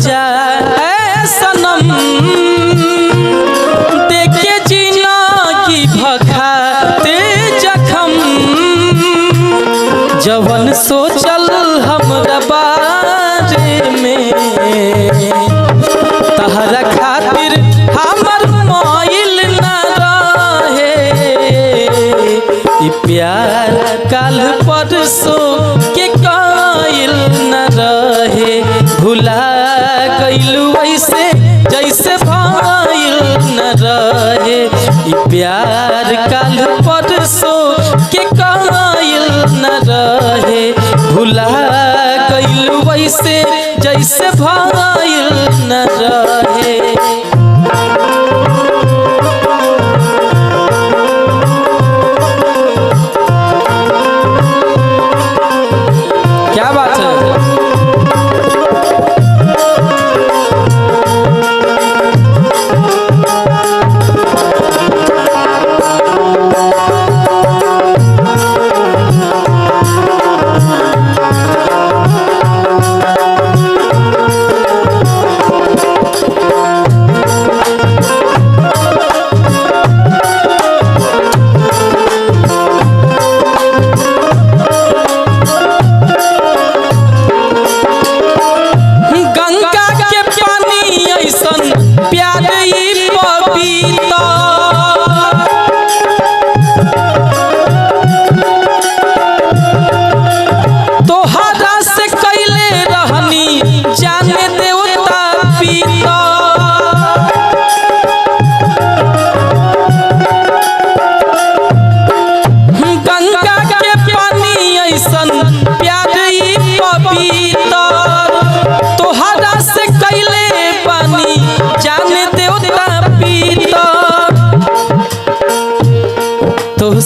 जाए सनम देखे जीना की भखाते जखम जवन सोचल हमरा बारे में तहरा खातिर हमर माइल न रहे प्यार काल परसों के कायल न रहे भुला गइलू ऐसे जैसे भाइल न रहे प्यार काल परसों के कायल न रहे भुला गइलू ऐसे जैसे भाइल न रहे। क्या बात है?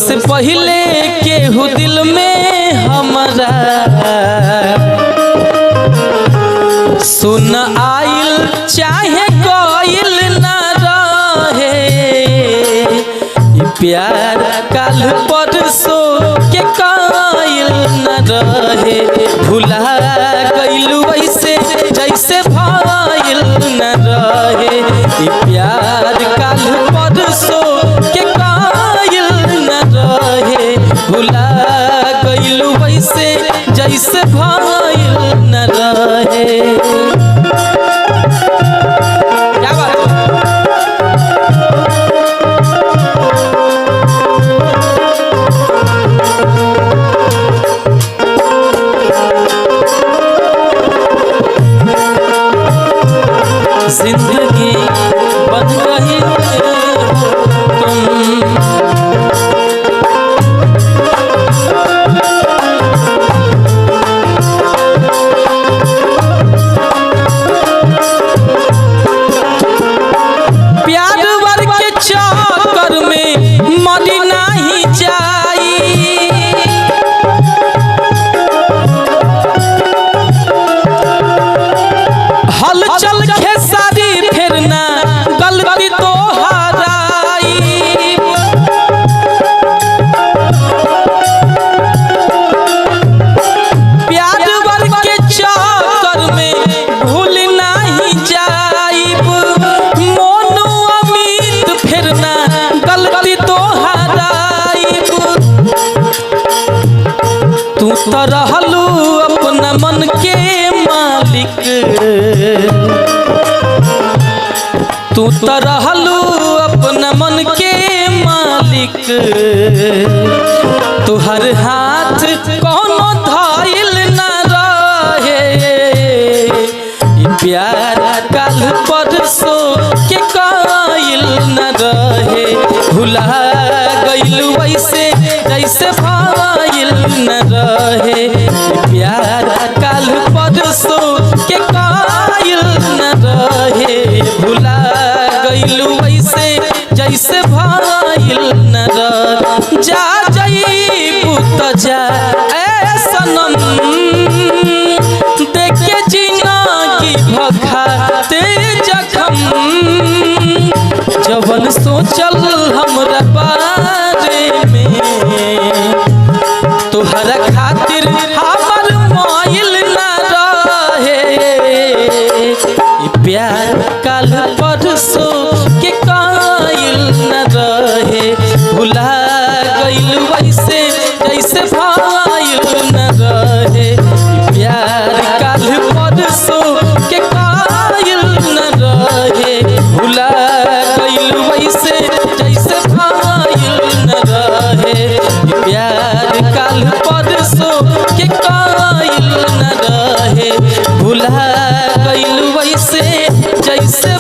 से पहले केहू दिल में हमारा सुन आइल चाहे कोइल न रहे प्यार काल परसों के कायल न रहे भुला गइलू ऐसे जैसे भाइल न रहे प्यार काल परसों के भुला गइलू वैसे जैसे भाइल न रहे। क्या बात जिंदगी बन रही तुम तो रहलू अपना मन के मालिक तू तो रहलू अपना मन के मालिक तुहर हाथ कोनो धाइल न रहे प्यार काल परसों के कायल न रहे भुला गइलू ऐसे जैसे भाइल न रहे प्यार काल परसों के कायल न रहे भुला गइलू ऐसे जैसे भाइल न रहे जा जइबू त जा ए सनम देखे जीना की भखाते जखम जवन सोचल हमरा बारे में तुहरा खातिर हमर माइल न रहे के कायल न रहे भुला गइल वैसे जैसे